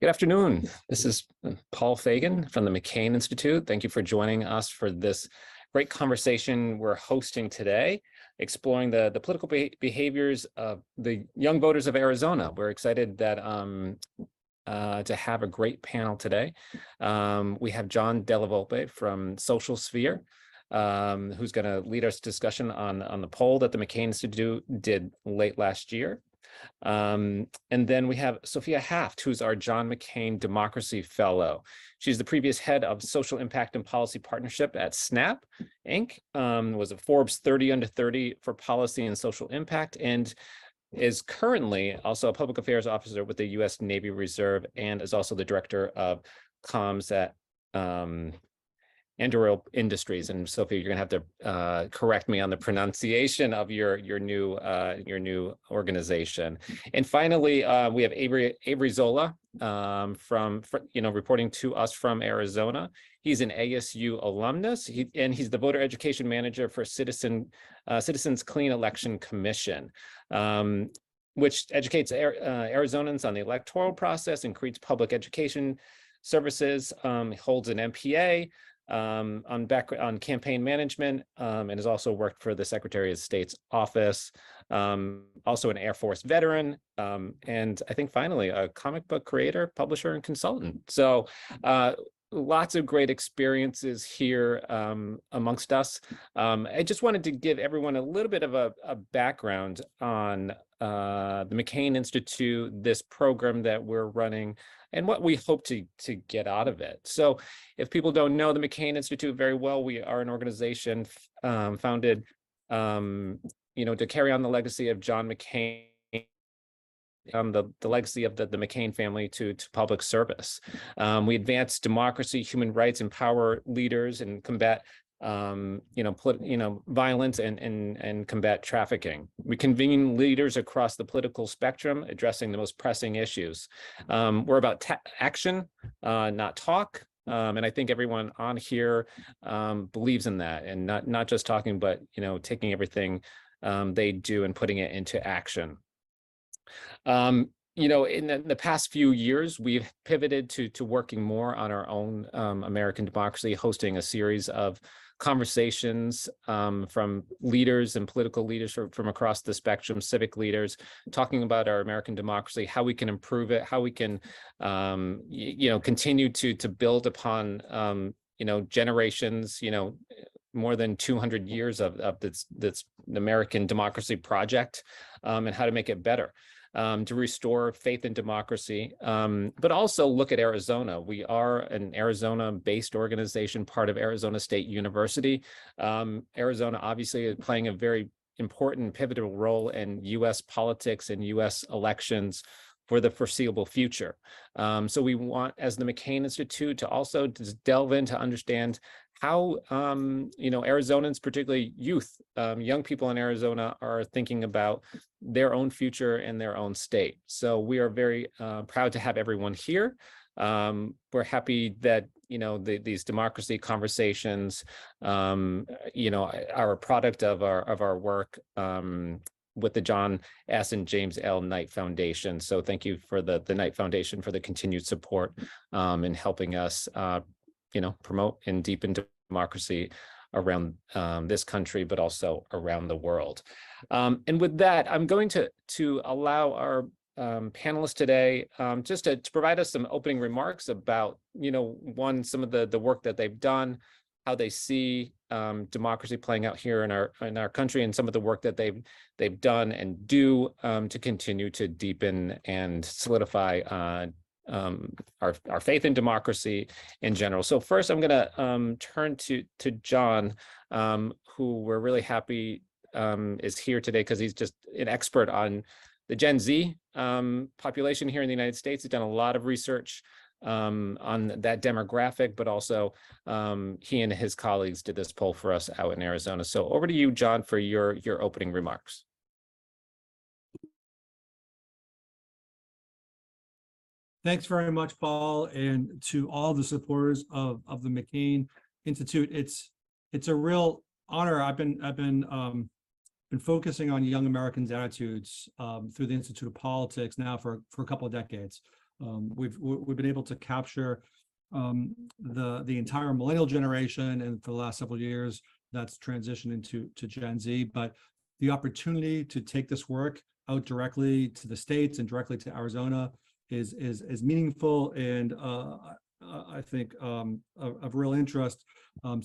Good afternoon. This is Paul Fagan from the McCain Institute. Thank you for joining us for this great conversation we're hosting today, exploring the political behaviors of the young voters of Arizona. We're excited that to have a great panel today. We have John Della Volpe from SocialSphere, who's going to lead us discussion on the poll that the McCain Institute did late last year. And then we have Sophia Haft, who's our John McCain Democracy Fellow. She's the previous head of Social Impact and Policy Partnership at SNAP Inc., was a Forbes 30 Under 30 for Policy and Social Impact, and is currently also a public affairs officer with the U.S. Navy Reserve, and is also the director of comms at Anduril Industries. And Sophie, you're going to have to correct me on the pronunciation of your new organization. And finally, we have Avery Zola from reporting to us from Arizona. He's an ASU alumnus, and he's the voter education manager for Citizens Clean Election Commission, which educates Arizonans on the electoral process and creates public education services. He holds an MPA on campaign management, and has also worked for the Secretary of State's office, also an Air Force veteran, and I think finally a comic book creator, publisher, and consultant. So lots of great experiences here amongst us. I just wanted to give everyone a little bit of a background on the McCain Institute, this program that we're running, and what we hope to get out of it. So if people don't know the McCain Institute very well, we are an organization founded to carry on the legacy of John McCain, the legacy of the McCain family to public service. We advance democracy, human rights, empower leaders, and combat violence and combat trafficking. We convene leaders across the political spectrum, addressing the most pressing issues. We're about action, not talk. And I think everyone on here believes in that, and not just talking, but taking everything they do and putting it into action. In the past few years, we've pivoted to working more on our own American democracy, hosting a series of conversations from leaders and political leaders from across the spectrum, civic leaders, talking about our American democracy, how we can improve it, how we can, continue to build upon, generations, more than 200 years of this American democracy project, and how to make it better. To restore faith in democracy, but also look at Arizona. We are an Arizona-based organization, part of Arizona State University. Arizona obviously is playing a very important, pivotal role in U.S. politics and U.S. elections for the foreseeable future. So we want, as the McCain Institute, to also just delve in to understand how Arizonans, particularly youth, young people in Arizona, are thinking about their own future and their own state. So we are very proud to have everyone here. We're happy that these democracy conversations are a product of our work with the John S. and James L. Knight Foundation. So thank you for the Knight Foundation for the continued support in helping us promote and deepen democracy around this country, but also around the world. And with that, I'm going to allow our panelists today just to provide us some opening remarks about, some of the work that they've done, how they see democracy playing out here in our country, and some of the work that they've done and do to continue to deepen and solidify our faith in democracy in general. So first, I'm going to turn to John, who we're really happy is here today because he's just an expert on the Gen Z population here in the United States. He's done a lot of research on that demographic, but also he and his colleagues did this poll for us out in Arizona. So over to you, John, for your opening remarks. Thanks very much, Paul, and to all the supporters of the McCain Institute. It's a real honor. I've been focusing on young Americans' attitudes through the Institute of Politics now for a couple of decades. We've been able to capture the entire millennial generation, and for the last several years, that's transitioned into Gen Z. But the opportunity to take this work out directly to the states and directly to Arizona is meaningful, and I think of real interest.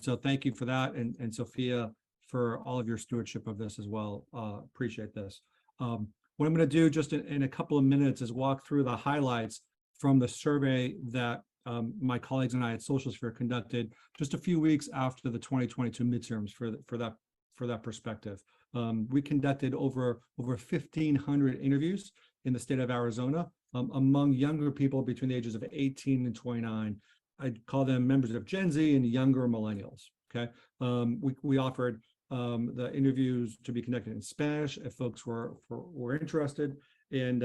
So thank you for that, and Sophia, for all of your stewardship of this as well. Appreciate this. What I'm going to do just in a couple of minutes is walk through the highlights from the survey that my colleagues and I at SocialSphere conducted just a few weeks after the 2022 midterms for that perspective. We conducted over 1,500 interviews in the state of Arizona among younger people between the ages of 18 and 29. I'd call them members of Gen Z and younger millennials. Okay, we offered the interviews to be conducted in Spanish if folks were interested, and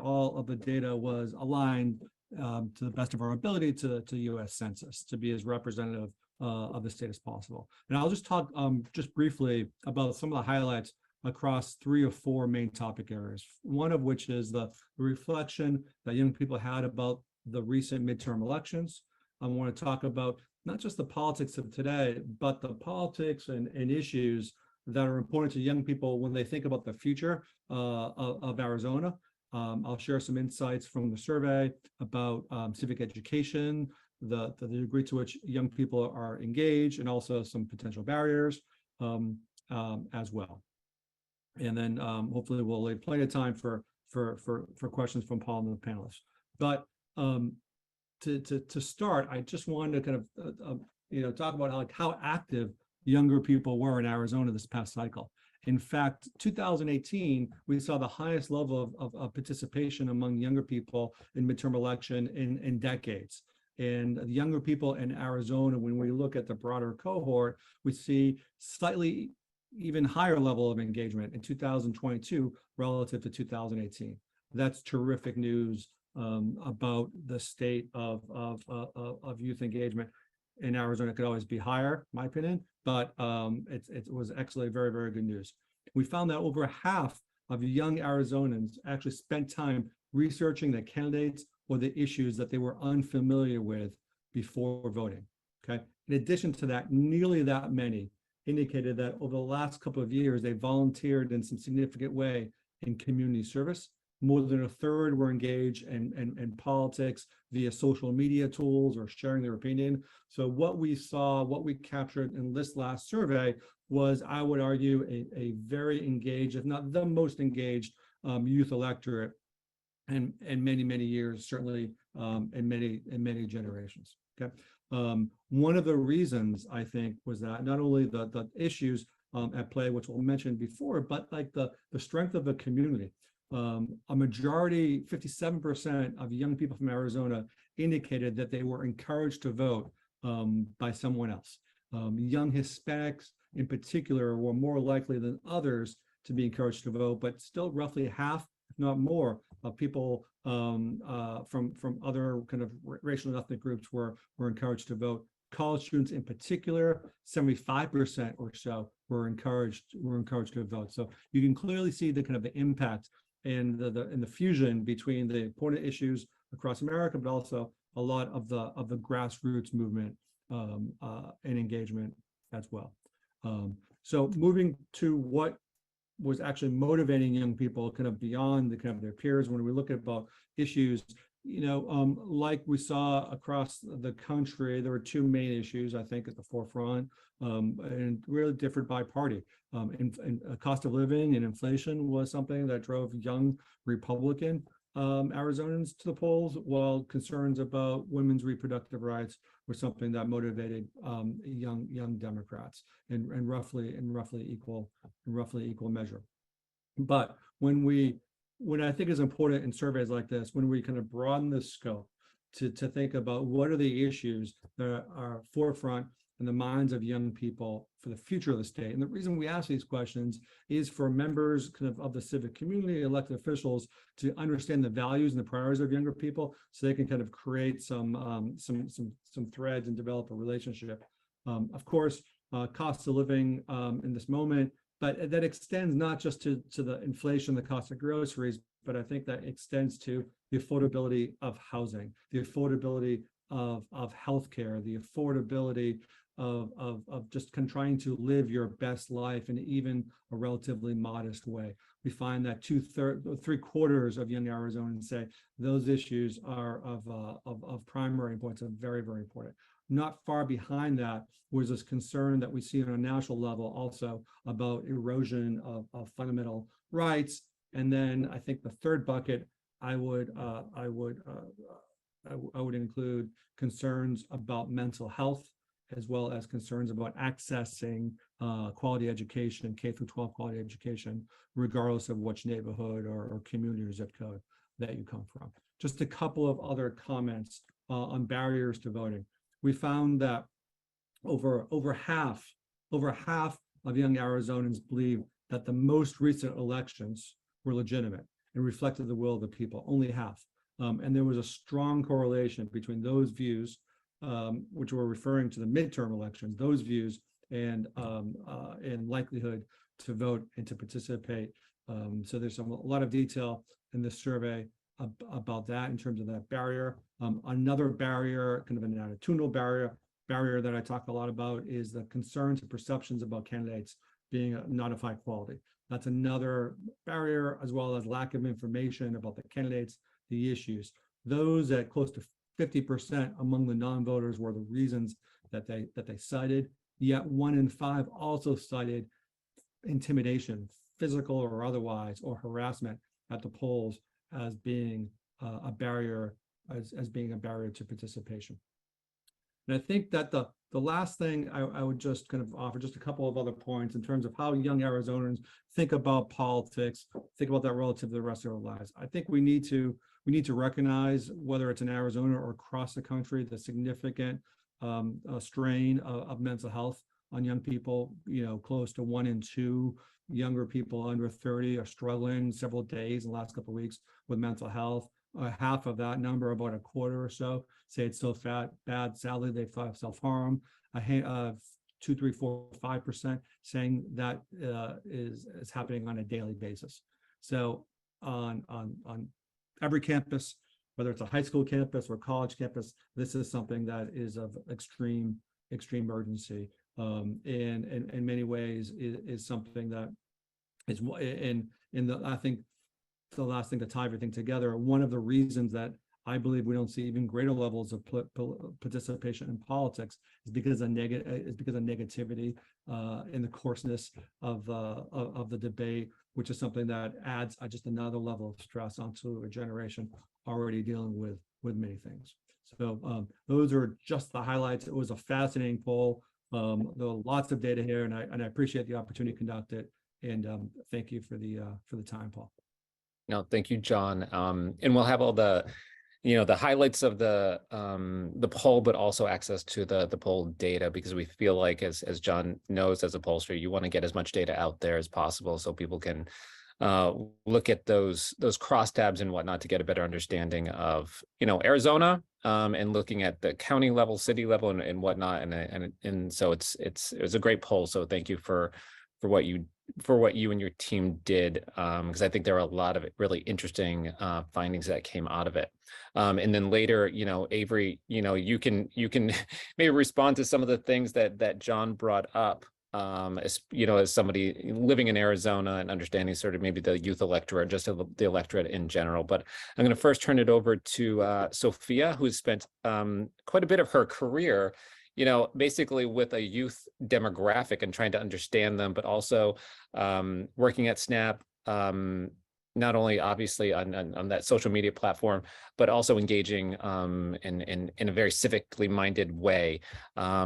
all of the data was aligned to the best of our ability to the U.S. Census to be as representative of the state as possible. And I'll just talk just briefly about some of the highlights across 3 or 4 main topic areas. One of which is the reflection that young people had about the recent midterm elections. I want to talk about not just the politics of today, but the politics and issues that are important to young people when they think about the future of Arizona. I'll share some insights from the survey about civic education, the degree to which young people are engaged, and also some potential barriers as well. And then hopefully we'll leave plenty of time for questions from Paul and the panelists. But to start, I just wanted to kind of talk about how active younger people were in Arizona this past cycle. In fact, 2018, we saw the highest level of participation among younger people in midterm election in decades. And the younger people in Arizona, when we look at the broader cohort, we see slightly even higher level of engagement in 2022 relative to 2018. That's terrific news about the state of youth engagement in Arizona. It could always be higher, in my opinion, but it was actually very, very good news. We found that over half of young Arizonans actually spent time researching the candidates or the issues that they were unfamiliar with before voting. Okay. In addition to that, nearly that many indicated that over the last couple of years, they volunteered in some significant way in community service. More than a third were engaged in politics via social media tools or sharing their opinion. So what we saw, what we captured in this last survey was, I would argue, a very engaged, if not the most engaged youth electorate in many, many years, certainly in many generations. Okay. One of the reasons, I think, was that not only the issues at play, which we'll mention before, but like the strength of the community. A majority, 57% of young people from Arizona indicated that they were encouraged to vote by someone else. Young Hispanics in particular were more likely than others to be encouraged to vote, but still roughly half, if not more, of people from other kind of racial and ethnic groups were encouraged to vote. College students in particular, 75% or so were encouraged to vote. So you can clearly see the kind of the impact and the fusion between the important issues across America, but also a lot of the grassroots movement and engagement as well. So moving to what was actually motivating young people kind of beyond the kind of their peers, when we look at about issues, like we saw across the country, there were 2 main issues, I think, at the forefront, and really differed by party. Cost of living and inflation was something that drove young Republican Arizonans to the polls, while concerns about women's reproductive rights were something that motivated young Democrats in roughly equal measure. But when I think is important in surveys like this, when we kind of broaden the scope to think about what are the issues that are forefront in the minds of young people for the future of the state. And the reason we ask these questions is for members kind of the civic community, elected officials, to understand the values and the priorities of younger people, so they can kind of create some threads and develop a relationship. Of course, cost of living in this moment, but that extends not just to the inflation, the cost of groceries, but I think that extends to the affordability of housing, the affordability of healthcare, the affordability of just trying to live your best life in even a relatively modest way. We find that 3/4 of young Arizonans say those issues are of primary importance and very, very important. Not far behind that was this concern that we see on a national level also about erosion of fundamental rights. And then I think the third bucket I would include concerns about mental health, as well as concerns about accessing quality education, K through 12 quality education, regardless of which neighborhood or community or zip code that you come from. Just a couple of other comments on barriers to voting. We found that over half of young Arizonans believe that the most recent elections were legitimate and reflected the will of the people, only half. And there was a strong correlation between those views, which were referring to the midterm elections, those views and likelihood to vote and to participate. So there's a lot of detail in this survey about that in terms of that barrier. Another barrier, kind of an attitudinal barrier that I talk a lot about is the concerns and perceptions about candidates being not of high quality. That's another barrier, as well as lack of information about the candidates, the issues. Those at close to 50% among the non-voters were the reasons that they cited. Yet 1 in 5 also cited intimidation, physical or otherwise, or harassment at the polls as being a barrier, as being a barrier to participation. And I think that the last thing I would just kind of offer just a couple of other points in terms of how young Arizonans think about politics, think about that relative to the rest of their lives. I think we need to recognize, whether it's in Arizona or across the country, the significant strain of mental health on young people. You know, close to 1 in 2 younger people under 30 are struggling several days in the last couple of weeks with mental health. Half of that number, about a quarter or so, say it's so bad, sadly, they've thought of self-harm. 2, 3, 4, 5% saying that is happening on a daily basis. So on every campus, whether it's a high school campus or college campus, this is something that is of extreme urgency. And in many ways is something that is I think the last thing to tie everything together, one of the reasons that I believe we don't see even greater levels of participation in politics is because of negativity in the coarseness of the debate, which is something that adds just another level of stress onto a generation already dealing with many things. So those are just the highlights. It was a fascinating poll. There are lots of data here, and I appreciate the opportunity to conduct it. And thank you for the time, Paul. No, thank you, John. And we'll have all the highlights of the poll, but also access to the poll data, because we feel like, as John knows, as a pollster, you want to get as much data out there as possible so people can look at those crosstabs and whatnot to get a better understanding of Arizona, and looking at the county level, city level, and whatnot. And so it was a great poll. So thank you for what you and your team did, because I think there are a lot of really interesting findings that came out of it. And then later, Avery, you can maybe respond to some of the things that John brought up, as somebody living in Arizona and understanding sort of maybe the youth electorate, just the electorate in general. But I'm going to first turn it over to Sophia, who's spent quite a bit of her career basically with a youth demographic and trying to understand them, but also working at SNAP, not only obviously on that social media platform, but also engaging in a very civically minded way.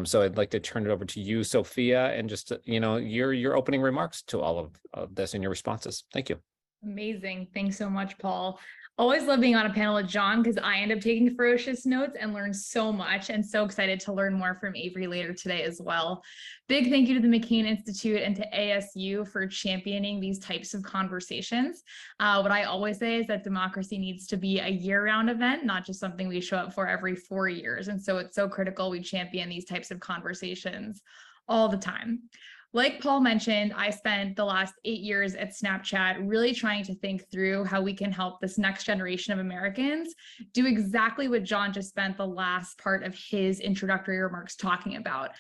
So I'd like to turn it over to you, Sophia, and just your opening remarks to all of this and your responses. Thank you. Amazing. Thanks so much, Paul. Always love being on a panel with John, because I end up taking ferocious notes and learn so much, and so excited to learn more from Avery later today as well. Big thank you to the McCain Institute and to ASU for championing these types of conversations. What I always say is that democracy needs to be a year-round event, not just something we show up for every 4 years. And so it's so critical we champion these types of conversations all the time. Like Paul mentioned, I spent the last 8 years at Snapchat really trying to think through how we can help this next generation of Americans do exactly what John just spent the last part of his introductory remarks talking about.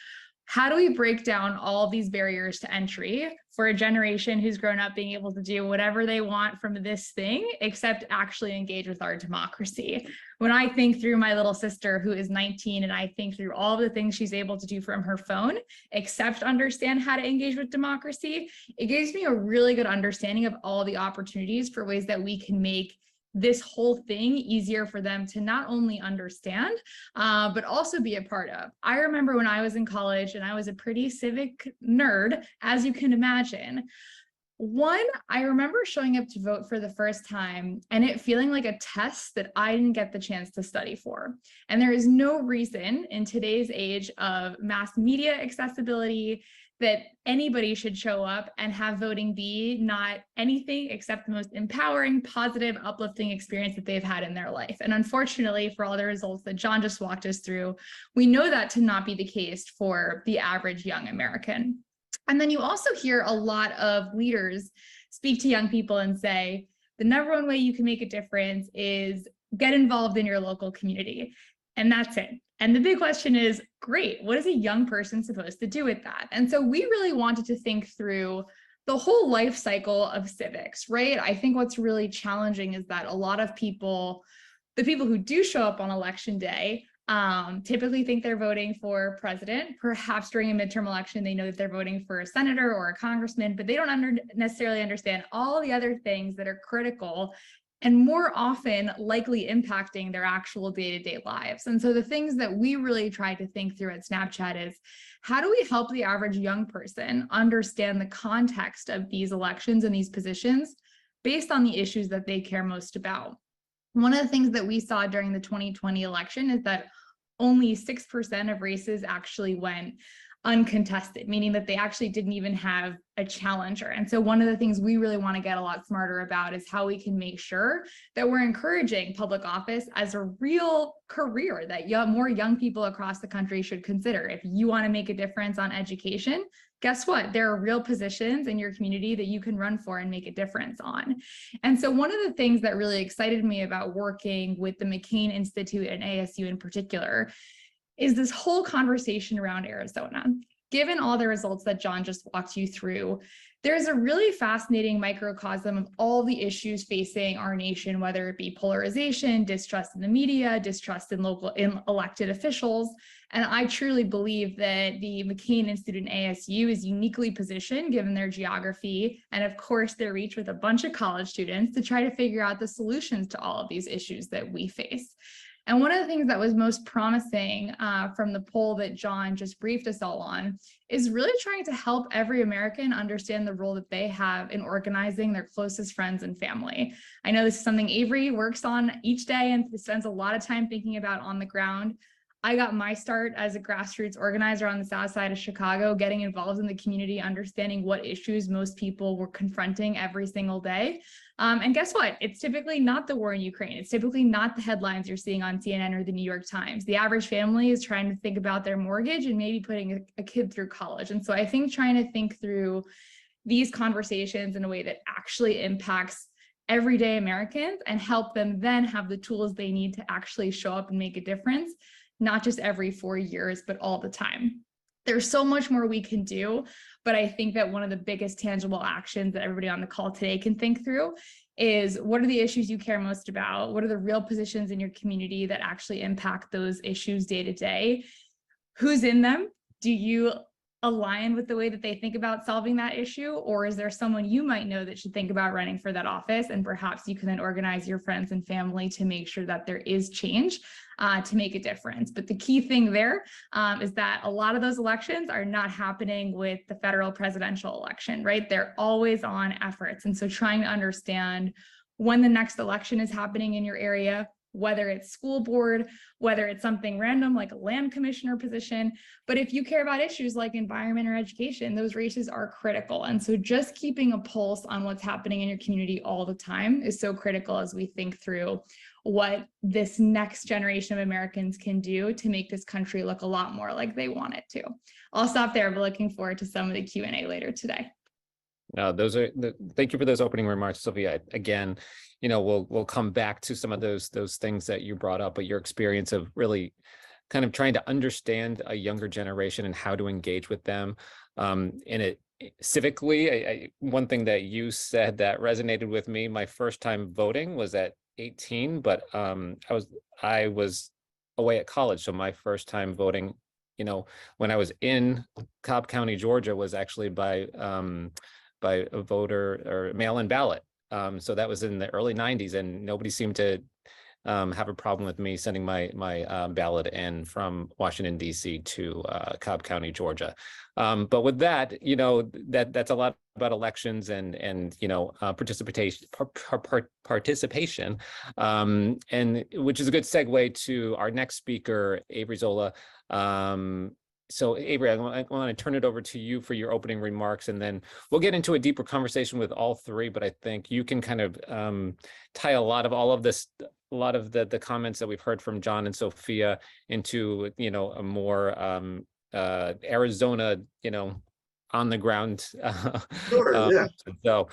How do we break down all of these barriers to entry for a generation who's grown up being able to do whatever they want from this thing, except actually engage with our democracy? When I think through my little sister who is 19 and I think through all of the things she's able to do from her phone, except understand how to engage with democracy, it gives me a really good understanding of all the opportunities for ways that we can make this whole thing easier for them to not only understand, but also be a part of. I remember when I was in college and I was a pretty civic nerd, as you can imagine. One, I remember showing up to vote for the first time and it feeling like a test that I didn't get the chance to study for. And there is no reason in today's age of mass media accessibility that anybody should show up and have voting be not anything except the most empowering, positive, uplifting experience that they've had in their life. And unfortunately, for all the results that John just walked us through, we know that to not be the case for the average young American. And then you also hear a lot of leaders speak to young people and say, the number one way you can make a difference is get involved in your local community. And that's it. And the big question is, great, what is a young person supposed to do with that? And so we really wanted to think through the whole life cycle of civics, right? I think what's really challenging is that a lot of people, the people who do show up on election day, typically think they're voting for president. Perhaps during a midterm election, they know that they're voting for a senator or a congressman, but they don't necessarily understand all the other things that are critical and more often likely impacting their actual day-to-day lives. And so the things that we really try to think through at Snapchat is, how do we help the average young person understand the context of these elections and these positions based on the issues that they care most about? One of the things that we saw during the 2020 election is that only 6% of races actually went uncontested, meaning that they actually didn't even have a challenger. And so one of the things we really want to get a lot smarter about is how we can make sure that we're encouraging public office as a real career that more young people across the country should consider. If you want to make a difference on education, guess what? There are real positions in your community that you can run for and make a difference on. And so one of the things that really excited me about working with the McCain Institute and ASU in particular is this whole conversation around Arizona. Given all the results that John just walked you through, there's a really fascinating microcosm of all the issues facing our nation, whether it be polarization, distrust in the media, distrust in elected officials. And I truly believe that the McCain Institute and ASU is uniquely positioned, given their geography and of course their reach with a bunch of college students, to try to figure out the solutions to all of these issues that we face. And one of the things that was most promising from the poll that John just briefed us all on is really trying to help every American understand the role that they have in organizing their closest friends and family. I know this is something Avery works on each day and spends a lot of time thinking about on the ground. I got my start as a grassroots organizer on the south side of Chicago, getting involved in the community, understanding what issues most people were confronting every single day. And guess what? It's typically not the war in Ukraine. It's typically not the headlines you're seeing on CNN or the New York Times. The average family is trying to think about their mortgage and maybe putting a kid through college. And so I think trying to think through these conversations in a way that actually impacts everyday Americans and help them then have the tools they need to actually show up and make a difference, not just every 4 years, but all the time. There's so much more we can do, but I think that one of the biggest tangible actions that everybody on the call today can think through is, what are the issues you care most about? What are the real positions in your community that actually impact those issues day to day? Who's in them? Do you align with the way that they think about solving that issue? Or is there someone you might know that should think about running for that office? And perhaps you can then organize your friends and family to make sure that there is change to make a difference. But the key thing there is that a lot of those elections are not happening with the federal presidential election, right? They're always on efforts. And so trying to understand when the next election is happening in your area, whether it's school board, whether it's something random like a land commissioner position. But if you care about issues like environment or education, those races are critical. And so just keeping a pulse on what's happening in your community all the time is so critical as we think through what this next generation of Americans can do to make this country look a lot more like they want it to. I'll stop there, but looking forward to some of the Q&A later today. Thank you for those opening remarks, Sophia. Again, we'll come back to some of those things that you brought up, but your experience of really kind of trying to understand a younger generation and how to engage with them in it civically. One thing that you said that resonated with me, my first time voting was at 18, but I was away at college, so my first time voting, when I was in Cobb County, Georgia, was actually by a voter or mail-in ballot. So that was in the early 90s, and nobody seemed to have a problem with me sending my ballot in from Washington, D.C. to Cobb County, Georgia. But with that, that's a lot about elections and participation, and which is a good segue to our next speaker, Avery Zola. So Avery, I want to turn it over to you for your opening remarks, and then we'll get into a deeper conversation with all three. But I think you can kind of tie a lot of the comments that we've heard from John and Sophia into a more Arizona on the ground. Sure, yeah. So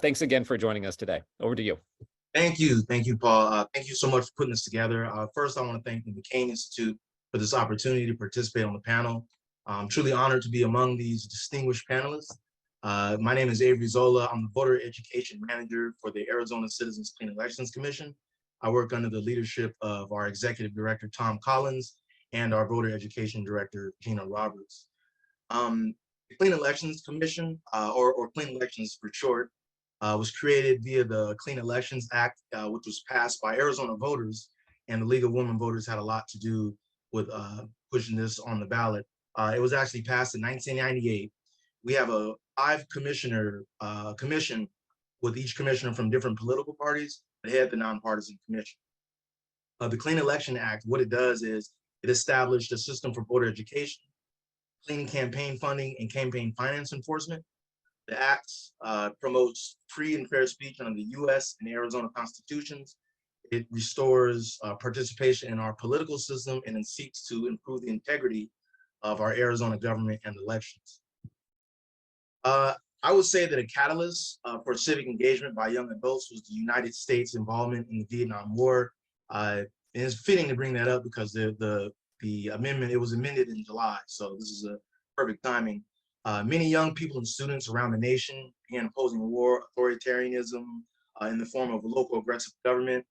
thanks again for joining us today. Over to you. Thank you, Paul. Thank you so much for putting this together. First, I want to thank the McCain Institute for this opportunity to participate on the panel. I'm truly honored to be among these distinguished panelists. My name is Avery Zola. I'm the Voter Education Manager for the Arizona Citizens Clean Elections Commission. I work under the leadership of our Executive Director, Tom Collins, and our Voter Education Director, Gina Roberts. The Clean Elections Commission, or Clean Elections for short, was created via the Clean Elections Act, which was passed by Arizona voters, and the League of Women Voters had a lot to do with pushing this on the ballot. It was actually passed in 1998. We have a 5-commissioner commission with each commissioner from different political parties that head the nonpartisan commission. The Clean Election Act, what it does is it established a system for voter education, clean campaign funding, and campaign finance enforcement. The act promotes free and fair speech under the U.S. and Arizona constitutions. It restores participation in our political system, and it seeks to improve the integrity of our Arizona government and elections. I would say that a catalyst for civic engagement by young adults was the United States involvement in the Vietnam War. And it's fitting to bring that up because the amendment, it was amended in July, so this is a perfect timing. Many young people and students around the nation began opposing war, authoritarianism in the form of a local aggressive government,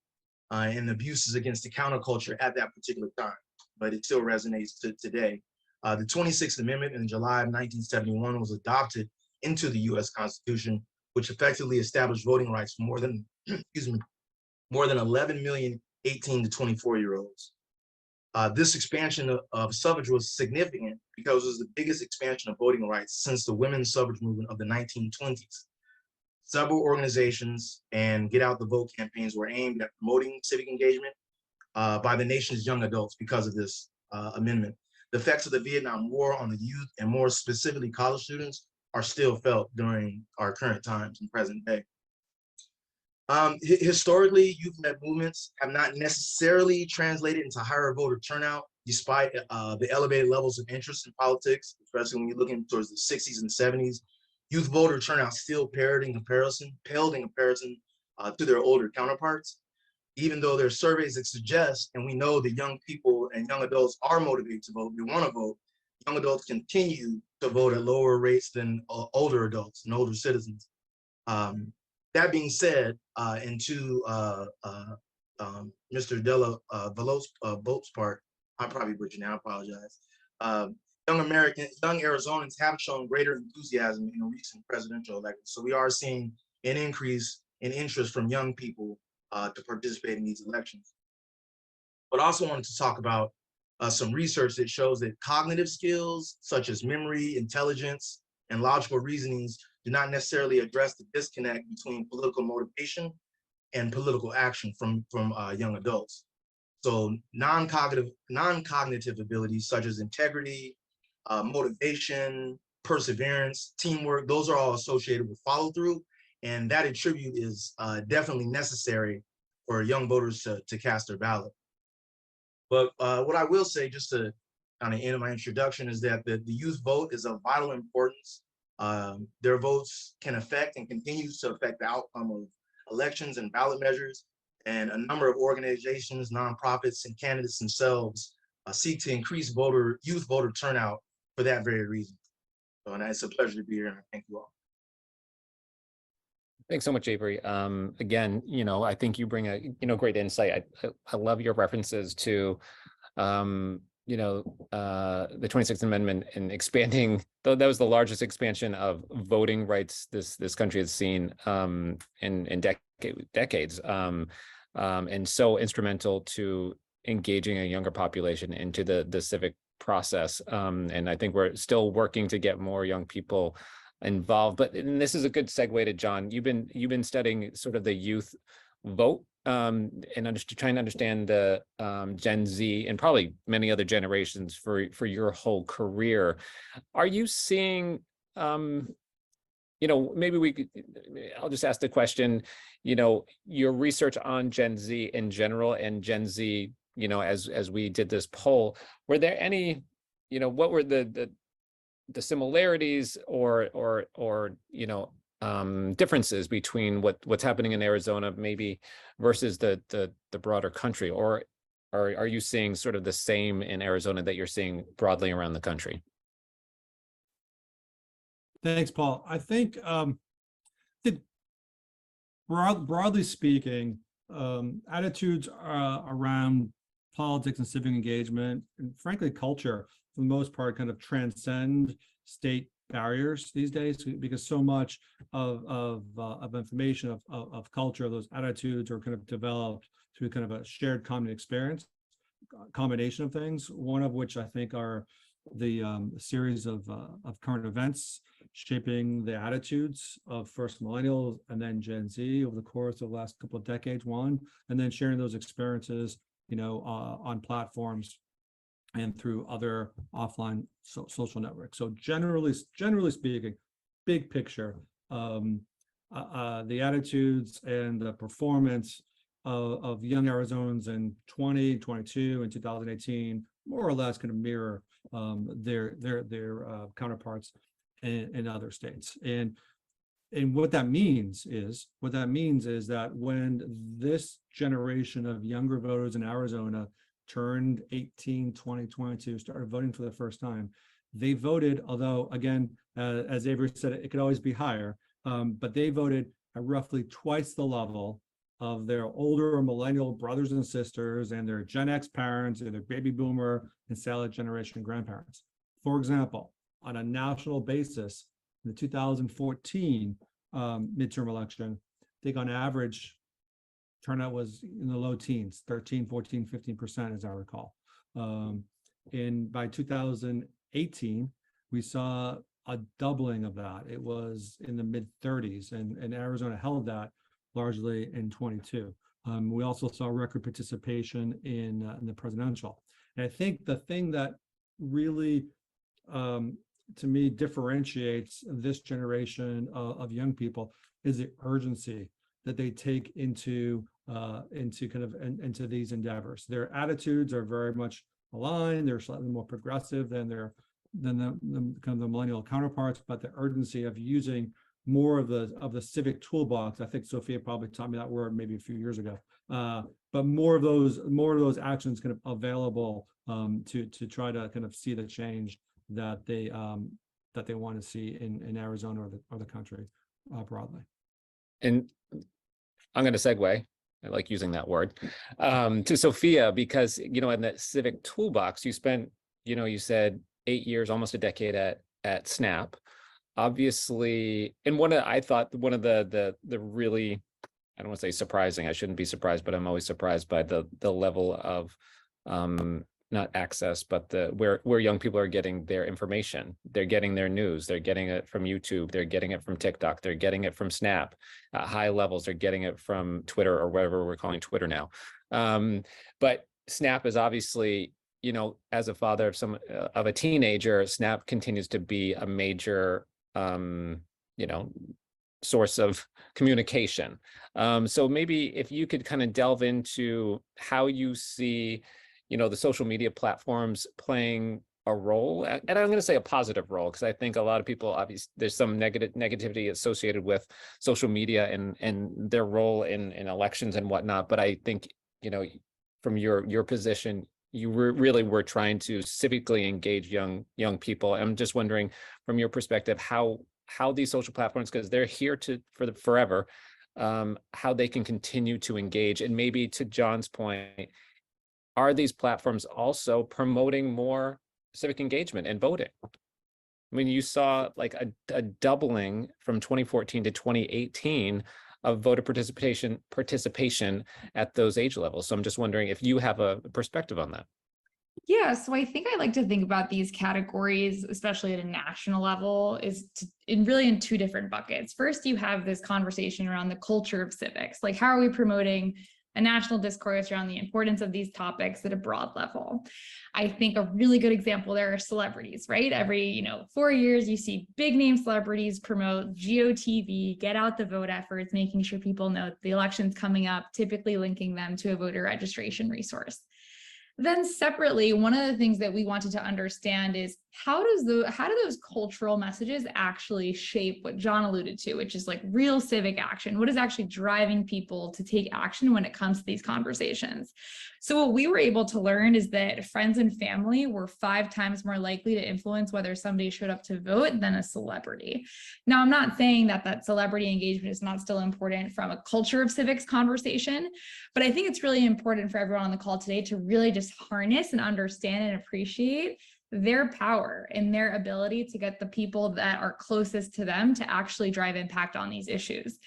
and abuses against the counterculture at that particular time, but it still resonates today. The 26th Amendment in July of 1971 was adopted into the U.S. Constitution, which effectively established voting rights for more than 11 million 18 to 24-year-olds. This expansion of suffrage was significant because it was the biggest expansion of voting rights since the women's suffrage movement of the 1920s. Several organizations and get out the vote campaigns were aimed at promoting civic engagement by the nation's young adults because of this amendment. The effects of the Vietnam War on the youth, and more specifically college students, are still felt during our current times and present day. Historically, youth-led movements have not necessarily translated into higher voter turnout, despite the elevated levels of interest in politics, especially when you're looking towards the 60s and 70s. Youth voter turnout still paled in comparison to their older counterparts, even though there are surveys that suggest, and we know that young people and young adults are motivated to vote, they want to vote, young adults continue to vote at lower rates than older adults and older citizens. That being said, and to Mr. Della Boat's part, I probably butchered now, I apologize. Young Arizonans have shown greater enthusiasm in a recent presidential election. So we are seeing an increase in interest from young people to participate in these elections. But I also wanted to talk about some research that shows that cognitive skills such as memory, intelligence, and logical reasonings do not necessarily address the disconnect between political motivation and political action from young adults. So non-cognitive abilities such as integrity, motivation, perseverance, teamwork, those are all associated with follow through. And that attribute is definitely necessary for young voters to cast their ballot. But what I will say, just to kind of end my introduction, is that the youth vote is of vital importance. Their votes can affect and continues to affect the outcome of elections and ballot measures. And a number of organizations, nonprofits, and candidates themselves seek to increase youth voter turnout for that very reason. So, and it's a pleasure to be here, and thank you all. Thanks so much, Avery. Again, I think you bring a, great insight. I love your references to, the 26th Amendment and expanding, though that was the largest expansion of voting rights this country has seen in decades, and so instrumental to engaging a younger population into the civic process. And I think we're still working to get more young people involved. But and this is a good segue to John. You've been studying sort of the youth vote and trying to understand the Gen Z and probably many other generations for your whole career. Are you seeing maybe I'll just ask the question, your research on Gen Z in general and Gen Z, as we did this poll, were there any, what were the similarities or differences between what's happening in Arizona maybe versus the broader country, or are you seeing sort of the same in Arizona that you're seeing broadly around the country? Thanks, Paul. I think broadly speaking, attitudes around politics and civic engagement, and frankly, culture, for the most part, kind of transcend state barriers these days, because so much of information, of culture, those attitudes are kind of developed through kind of a shared common experience, combination of things, one of which I think are the series of current events shaping the attitudes of first millennials and then Gen Z over the course of the last couple of decades, and then sharing those experiences, on platforms and through other offline social networks. So generally speaking, big picture, the attitudes and the performance of young Arizonans in 2022 and 2018 more or less kind of mirror their counterparts in other states. And what that means is that when this generation of younger voters in Arizona turned 18, 20, 22, started voting for the first time, they voted, although again, as Avery said, it could always be higher, but they voted at roughly twice the level of their older millennial brothers and sisters and their Gen X parents and their baby boomer and salad generation grandparents. For example, on a national basis, in the 2014 midterm election, I think on average, turnout was in the low teens, 13, 14, 15%, as I recall. And by 2018, we saw a doubling of that. It was in the mid 30s, and Arizona held that largely in 22. We also saw record participation in the presidential. And I think the thing that really, to me, differentiates this generation of young people is the urgency that they take into these endeavors. Their attitudes are very much aligned. They're slightly more progressive than the kind of the millennial counterparts, but the urgency of using more of the civic toolbox. I think Sophia probably taught me that word maybe a few years ago. But more of those actions kind of available to try to kind of see the change that they want to see in Arizona or the country broadly. And I'm going to segue, I like using that word, to Sophia, because, in that civic toolbox, you spent, you said 8 years, almost a decade at SNAP, obviously. And I thought one of the really, I don't want to say surprising, I shouldn't be surprised, but I'm always surprised by the level of not access, but where young people are getting their information. They're getting their news. They're getting it from YouTube. They're getting it from TikTok. They're getting it from Snap. High levels, they're getting it from Twitter, or whatever we're calling Twitter now. But Snap is obviously, as a father of a teenager, Snap continues to be a major, source of communication. So maybe if you could kind of delve into how you see, the social media platforms playing a role, and I'm going to say a positive role, because I think a lot of people, obviously, there's some negativity associated with social media and their role in elections and whatnot. But I think, from your position, you really were trying to civically engage young people. I'm just wondering, from your perspective, how these social platforms, because they're here for forever, how they can continue to engage. And maybe to John's point, are these platforms also promoting more civic engagement and voting? I mean, you saw like a doubling from 2014 to 2018 of voter participation at those age levels. So I'm just wondering if you have a perspective on that. Yeah, so I think I like to think about these categories, especially at a national level, really in two different buckets. First, you have this conversation around the culture of civics. Like, how are we promoting a national discourse around the importance of these topics at a broad level? I think a really good example there are celebrities, right? Every 4 years, you see big name celebrities promote GOTV, get out the vote efforts, making sure people know the election's coming up, typically linking them to a voter registration resource. Then separately, one of the things that we wanted to understand is how do those cultural messages actually shape what John alluded to, which is like real civic action? What is actually driving people to take action when it comes to these conversations? So what we were able to learn is that friends and family were 5 times more likely to influence whether somebody showed up to vote than a celebrity. Now, I'm not saying that celebrity engagement is not still important from a culture of civics conversation, but I think it's really important for everyone on the call today to really just harness and understand and appreciate their power and their ability to get the people that are closest to them to actually drive impact on these issues.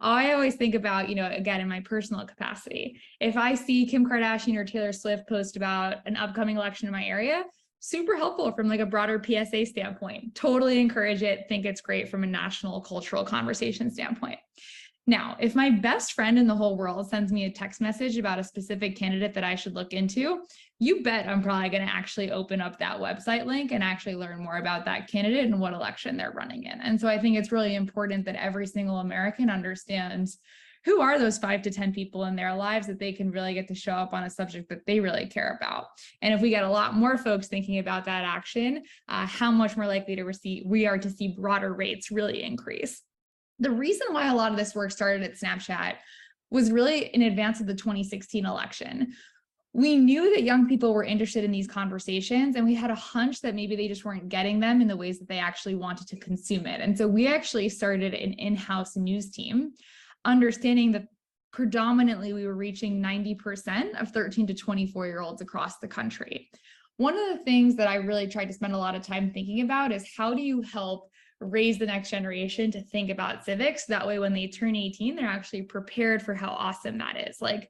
I always think about, again, in my personal capacity, if I see Kim Kardashian or Taylor Swift post about an upcoming election in my area, super helpful from like a broader PSA standpoint. Totally encourage it. Think it's great from a national cultural conversation standpoint. Now, if my best friend in the whole world sends me a text message about a specific candidate that I should look into, you bet I'm probably going to actually open up that website link and actually learn more about that candidate and what election they're running in. And so I think it's really important that every single American understands who are those 5 to 10 people in their lives that they can really get to show up on a subject that they really care about. And if we get a lot more folks thinking about that action, how much more likely we are to see broader rates really increase. The reason why a lot of this work started at Snapchat was really in advance of the 2016 election. We knew that young people were interested in these conversations, and we had a hunch that maybe they just weren't getting them in the ways that they actually wanted to consume it. And so we actually started an in-house news team, understanding that predominantly we were reaching 90% of 13 to 24-year-olds across the country. One of the things that I really tried to spend a lot of time thinking about is how do you help raise the next generation to think about civics? That way, when they turn 18, they're actually prepared for how awesome that is. Like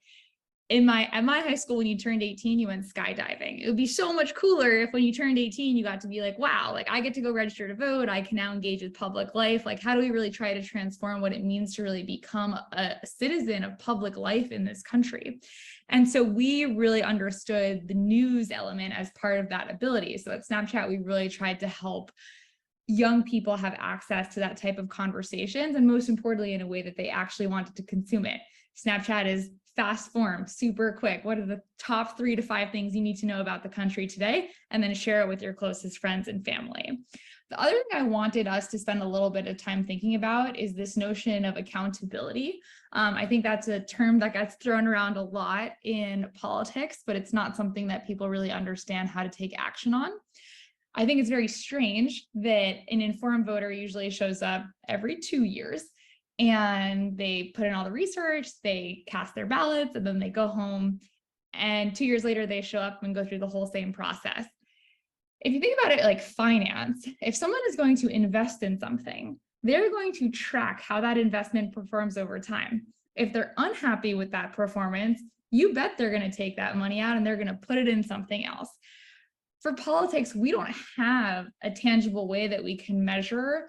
at my high school, when you turned 18, you went skydiving. It would be so much cooler if when you turned 18, you got to be like, wow, like I get to go register to vote. I can now engage with public life. Like, how do we really try to transform what it means to really become a citizen of public life in this country? And so we really understood the news element as part of that ability. So at Snapchat, we really tried to help young people have access to that type of conversations, and most importantly, in a way that they actually wanted to consume it. Snapchat is fast form, super quick. What are the top 3 to 5 things you need to know about the country today? And then share it with your closest friends and family. The other thing I wanted us to spend a little bit of time thinking about is this notion of accountability. I think that's a term that gets thrown around a lot in politics, but it's not something that people really understand how to take action on. I think it's very strange that an informed voter usually shows up every 2 years and they put in all the research, they cast their ballots, and then they go home. And 2 years later, they show up and go through the whole same process. If you think about it like finance, if someone is going to invest in something, they're going to track how that investment performs over time. If they're unhappy with that performance, you bet they're going to take that money out and they're going to put it in something else. For politics, we don't have a tangible way that we can measure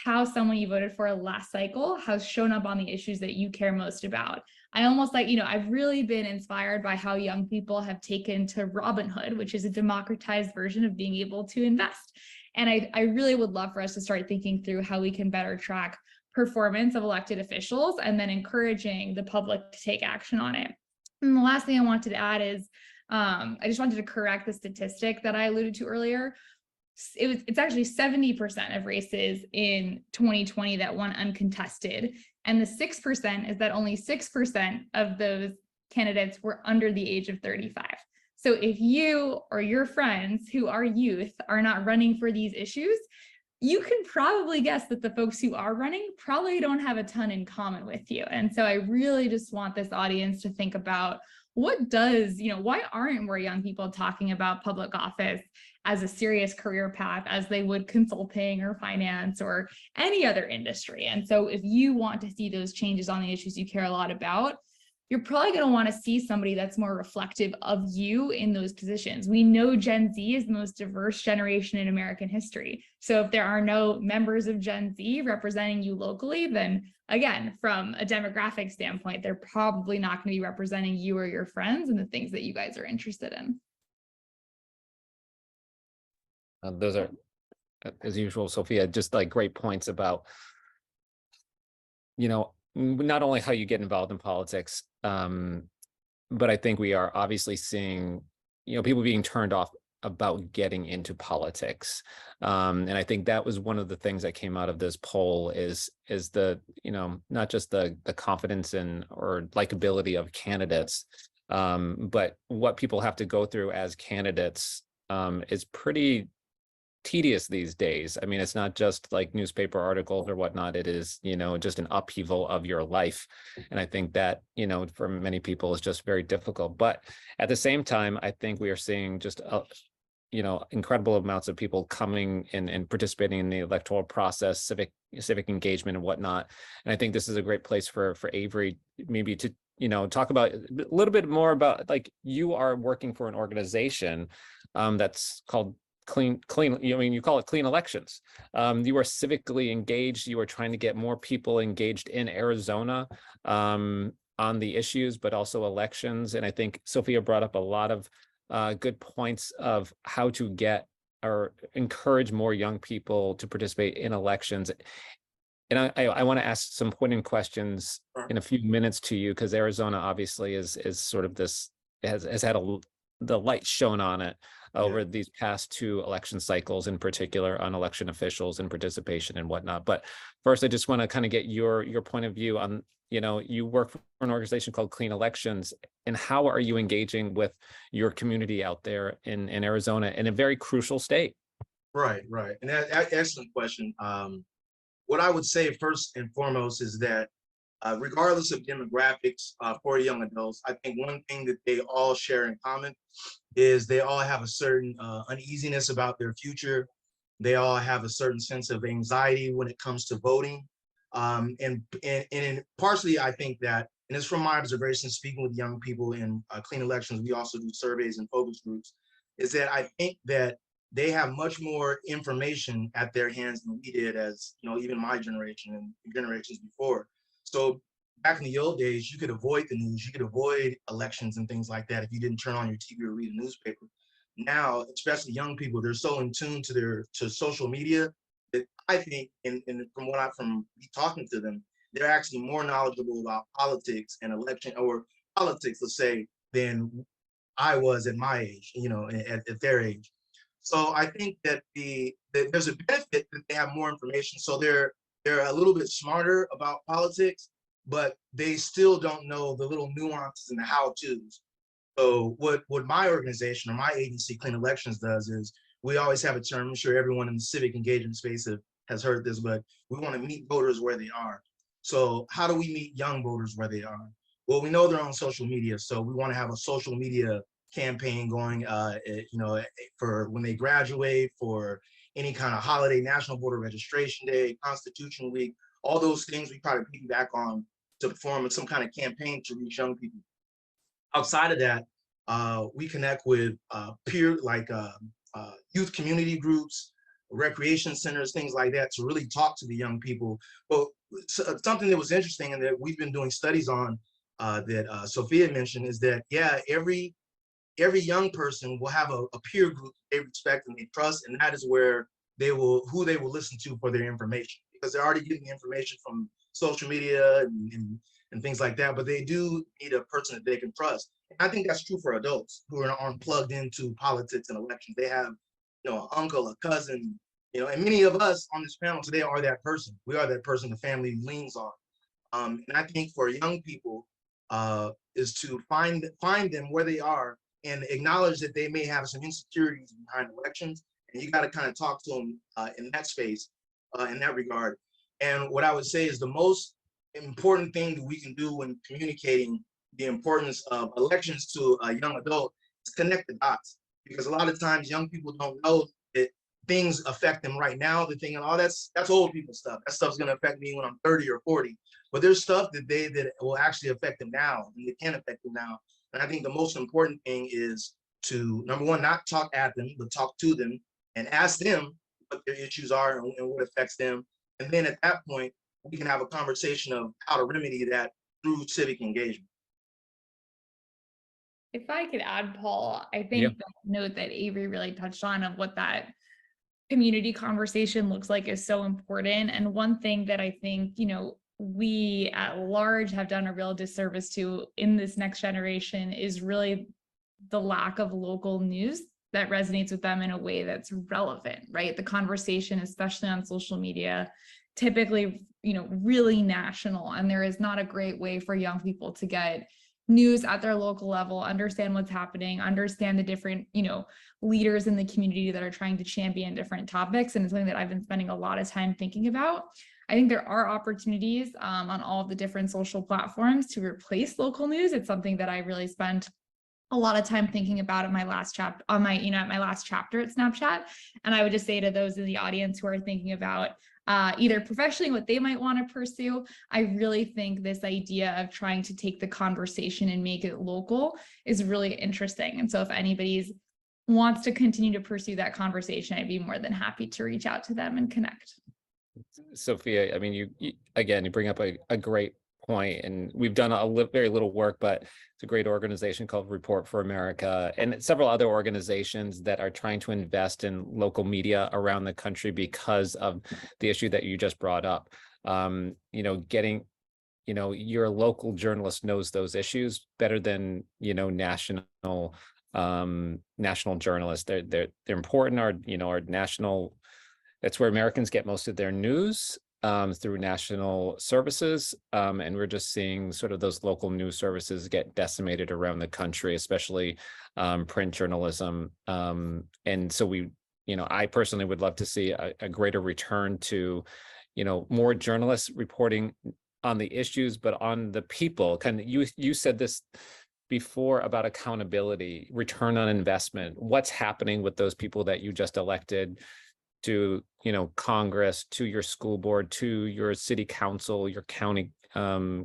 how someone you voted for last cycle has shown up on the issues that you care most about. I almost like, I've really been inspired by how young people have taken to Robinhood, which is a democratized version of being able to invest. And I really would love for us to start thinking through how we can better track performance of elected officials and then encouraging the public to take action on it. And the last thing I wanted to add is, I just wanted to correct the statistic that I alluded to earlier. It's actually 70% of races in 2020 that won uncontested. And the 6% is that only 6% of those candidates were under the age of 35. So if you or your friends who are youth are not running for these issues, you can probably guess that the folks who are running probably don't have a ton in common with you. And so I really just want this audience to think about why aren't more young people talking about public office as a serious career path as they would consulting or finance or any other industry? And so if you want to see those changes on the issues you care a lot about, you're probably going to want to see somebody that's more reflective of you in those positions. We know Gen Z is the most diverse generation in American history. So if there are no members of Gen Z representing you locally, then again, from a demographic standpoint, they're probably not going to be representing you or your friends and the things that you guys are interested in. Those are, as usual, Sophia, just like great points about, not only how you get involved in politics, but I think we are obviously seeing, people being turned off about getting into politics. And I think that was one of the things that came out of this poll is the, not just the confidence in or likability of candidates, but what people have to go through as candidates is pretty tedious these days. I mean, it's not just like newspaper articles or whatnot. It is, just an upheaval of your life. And I think that, for many people is just very difficult. But at the same time, I think we are seeing just, incredible amounts of people coming in and participating in the electoral process, civic engagement and whatnot. And I think this is a great place for Avery maybe to, talk about a little bit more about, like, you are working for an organization that's called clean, you call it Clean Elections. You are civically engaged. You are trying to get more people engaged in Arizona on the issues, but also elections. And I think Sophia brought up a lot of good points of how to get or encourage more young people to participate in elections. And I want to ask some pointed questions in a few minutes to you, because Arizona obviously is sort of this, has had the light shown on it over these past two election cycles, in particular on election officials and participation and whatnot. But first, I just want to kind of get your point of view on, you work for an organization called Clean Elections, and how are you engaging with your community out there in Arizona in a very crucial state? Right. And that excellent question. What I would say first and foremost is that regardless of demographics for young adults, I think one thing that they all share in common is they all have a certain uneasiness about their future. They all have a certain sense of anxiety when it comes to voting. And partially, I think that, and it's from my observation, speaking with young people in Clean Elections, we also do surveys and focus groups, is that I think that they have much more information at their hands than we did as, even my generation and generations before. So back in the old days, you could avoid the news, you could avoid elections and things like that if you didn't turn on your TV or read a newspaper. Now, especially young people, they're so in tune to social media that I think, and from talking to them, they're actually more knowledgeable about politics and election, or politics, let's say, than I was at my age, at their age. So I think that there's a benefit that they have more information. So they're a little bit smarter about politics, but they still don't know the little nuances and the how-tos. So what my organization or my agency, Clean Elections, does is we always have a term. I'm sure everyone in the civic engagement space has heard this, but we want to meet voters where they are. So how do we meet young voters where they are? Well, we know they're on social media, so we want to have a social media campaign going, for when they graduate, for any kind of holiday, National Voter Registration Day, Constitution Week, all those things we try to piggyback on to form some kind of campaign to reach young people. Outside of that, we connect with peer, like youth community groups, recreation centers, things like that, to really talk to the young people. But something that was interesting and that we've been doing studies on, that Sophia mentioned, is that, yeah, every young person will have a peer group they respect and they trust, and that is where who they will listen to for their information, because they're already getting information from social media and things like that, but they do need a person that they can trust. And I think that's true for adults who aren't plugged into politics and elections. They have, an uncle, a cousin, and many of us on this panel today are that person. We are that person the family leans on. And I think for young people, is to find them where they are and acknowledge that they may have some insecurities behind elections, and you got to kind of talk to them in that space, in that regard. And what I would say is the most important thing that we can do when communicating the importance of elections to a young adult is connect the dots, because a lot of times young people don't know that things affect them right now. They're thinking, oh, that's old people stuff. That stuff's going to affect me when I'm 30 or 40. But there's stuff that will actually affect them now, and it can affect them now. And I think the most important thing is to, number one, not talk at them, but talk to them and ask them what their issues are and what affects them. And then at that point, we can have a conversation of how to remedy that through civic engagement. If I could add, Paul, I think Yeah. the note that Avery really touched on of what that community conversation looks like is so important. And one thing that I think, we at large have done a real disservice to in this next generation is really the lack of local news that resonates with them in a way that's relevant, right? The conversation, especially on social media, typically, really national, and there is not a great way for young people to get news at their local level, understand what's happening, understand the different, leaders in the community that are trying to champion different topics. And it's something that I've been spending a lot of time thinking about. I think there are opportunities on all of the different social platforms to replace local news. It's something that I really spent a lot of time thinking about at my last chapter at my last chapter at Snapchat. And I would just say to those in the audience who are thinking about either professionally what they might want to pursue, I really think this idea of trying to take the conversation and make it local is really interesting. And so if anybody's wants to continue to pursue that conversation, I'd be more than happy to reach out to them and connect. Sophia, I mean, you bring up a great point, and we've done very little work, but it's a great organization called Report for America and several other organizations that are trying to invest in local media around the country because of the issue that you just brought up. Getting, your local journalist knows those issues better than, national journalists. They're important. Our national, that's where Americans get most of their news, through national services. And we're just seeing sort of those local news services get decimated around the country, especially print journalism. And so I personally would love to see a greater return to, more journalists reporting on the issues, but on the people. You said this before about accountability, return on investment, what's happening with those people that you just elected to, Congress, to your school board, to your city council, your county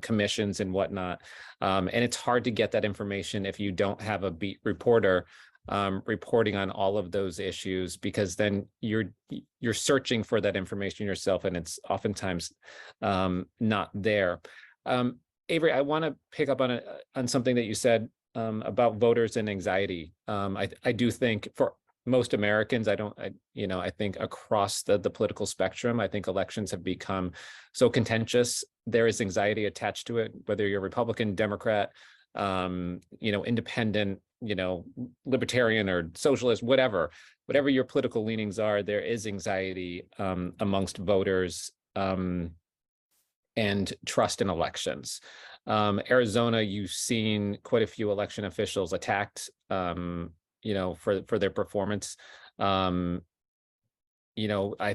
commissions and whatnot. And it's hard to get that information if you don't have a beat reporter reporting on all of those issues, because then you're searching for that information yourself, and it's oftentimes not there. Avery, I want to pick up on something that you said about voters and anxiety. I do think for most Americans, I think across the political spectrum, I think elections have become so contentious. There is anxiety attached to it, whether you're Republican, Democrat, independent, libertarian or socialist, whatever your political leanings are, there is anxiety amongst voters and trust in elections. Arizona, you've seen quite a few election officials attacked, for their performance. I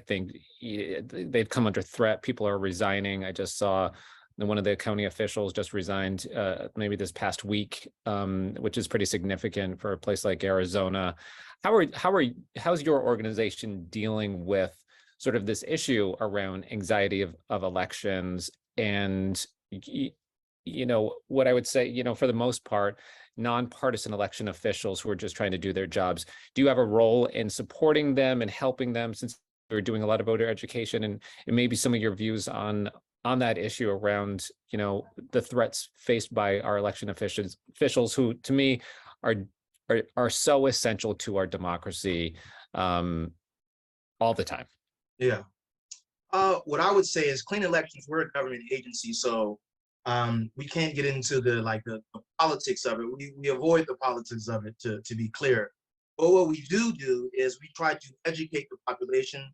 think they've come under threat. People are resigning. I just saw one of the county officials just resigned maybe this past week, which is pretty significant for a place like Arizona. How's your organization dealing with sort of this issue around anxiety of elections? And what I would say, for the most part, nonpartisan election officials who are just trying to do their jobs. Do you have a role in supporting them and helping them, since we're doing a lot of voter education, and maybe some of your views on that issue around, the threats faced by our election officials who, to me, are so essential to our democracy all the time? Yeah. What I would say is clean elections, we're a government agency, so we can't get into the politics of it. We avoid the politics of it, to be clear. But what we do is we try to educate the population.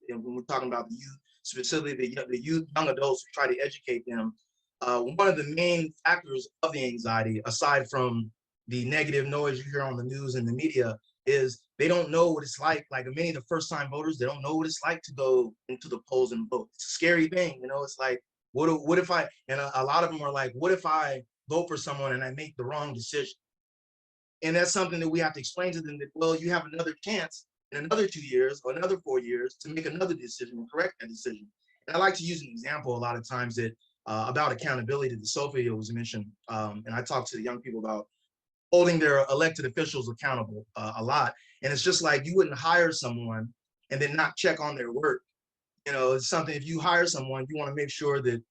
And when we're talking about the youth, specifically the youth, young adults, we try to educate them. One of the main factors of the anxiety, aside from the negative noise you hear on the news and the media, is they don't know what it's like. Like many of the first-time voters, they don't know what it's like to go into the polls and vote. It's a scary thing, It's like, what if I? And a lot of them are like, what if I vote for someone and I make the wrong decision? And that's something that we have to explain to them, that, well, you have another chance in another 2 years or another 4 years to make another decision and correct that decision. And I like to use an example a lot of times that about accountability that Sophia was mentioned. And I talk to the young people about holding their elected officials accountable a lot. And it's just like, you wouldn't hire someone and then not check on their work. It's something, if you hire someone, you want to make sure that,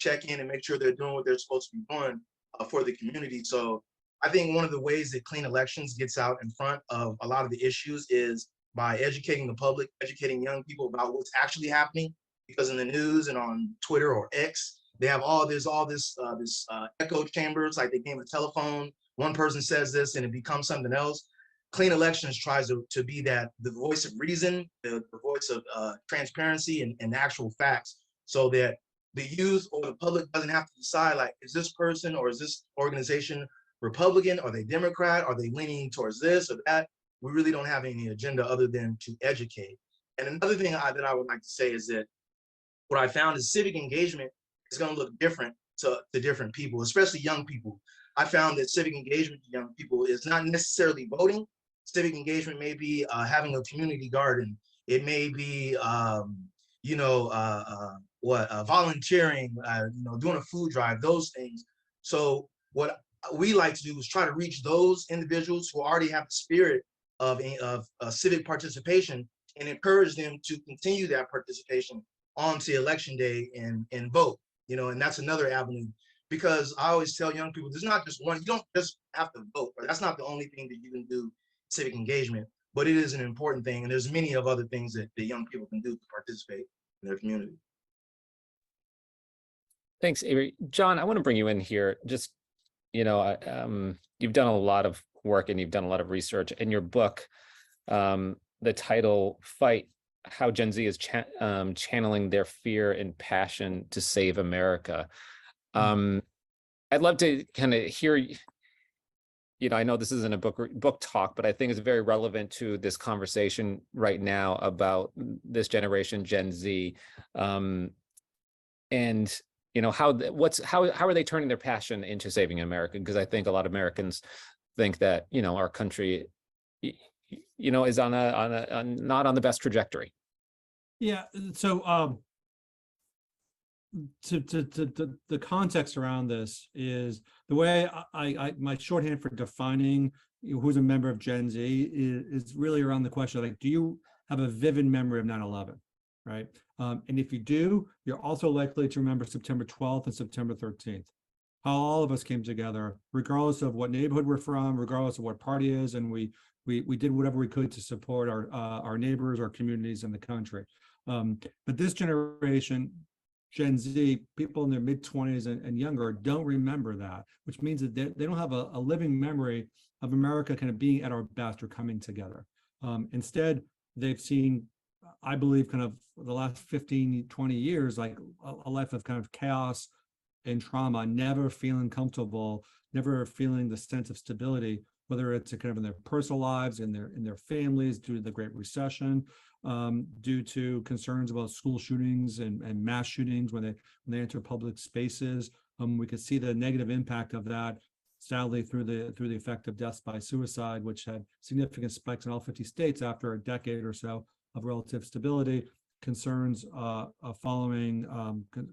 check in and make sure they're doing what they're supposed to be doing for the community. So I think one of the ways that clean elections gets out in front of a lot of the issues is by educating the public, educating young people about what's actually happening. Because in the news and on Twitter or X, they have there's all this echo chambers, like they game a telephone. One person says this and it becomes something else. Clean elections tries to be the voice of reason, the voice of transparency and actual facts, so that the youth or the public doesn't have to decide, like, is this person or is this organization Republican? Are they Democrat? Are they leaning towards this or that? We really don't have any agenda other than to educate. And another thing that I would like to say is that what I found is civic engagement is going to look different to different people, especially young people. I found that civic engagement to young people is not necessarily voting. Civic engagement may be having a community garden. It may be, volunteering, doing a food drive, those things. So what we like to do is try to reach those individuals who already have the spirit of civic participation and encourage them to continue that participation on to election day and vote, and that's another avenue. Because I always tell young people, there's not just one, you don't just have to vote, right? That's not the only thing that you can do civic engagement, but it is an important thing. And there's many of other things that the young people can do to participate in their community. Thanks, Avery. John, I want to bring you in here. Just, you've done a lot of work and you've done a lot of research. In your book, the title, Fight, How Gen Z is Channeling Their Fear and Passion to Save America. I'd love to kind of hear, I know this isn't a book talk, but I think it's very relevant to this conversation right now about this generation, Gen Z, and how are they turning their passion into saving America? Because I think a lot of Americans think that our country, is on not on the best trajectory. Yeah. So to the context around this is the way I my shorthand for defining who's a member of Gen Z is really around the question, like, do you have a vivid memory of 9/11, right? And if you do, you're also likely to remember September 12th and September 13th, how all of us came together, regardless of what neighborhood we're from, regardless of what party is, and we did whatever we could to support our neighbors, our communities, in the country. But this generation, Gen Z, people in their mid-20s and younger, don't remember that, which means that they don't have a living memory of America kind of being at our best or coming together. Instead, they've seen, I believe, kind of the last 15, 20 years, like a life of kind of chaos and trauma, never feeling comfortable, never feeling the sense of stability, whether it's kind of in their personal lives, in their families, due to the Great Recession, due to concerns about school shootings and mass shootings when they enter public spaces. We could see the negative impact of that, sadly, through the effect of deaths by suicide, which had significant spikes in all 50 states after a decade or so of relative stability. concerns following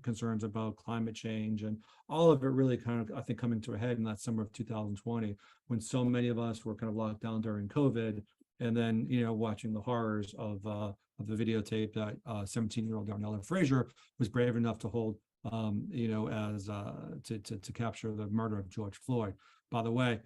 concerns about climate change, and all of it really kind of, I think, coming to a head in that summer of 2020, when so many of us were kind of locked down during COVID, and then, you know, watching the horrors of the videotape that 17-year-old Darnella Frazier was brave enough to hold, you know, as to capture the murder of George Floyd. By the way,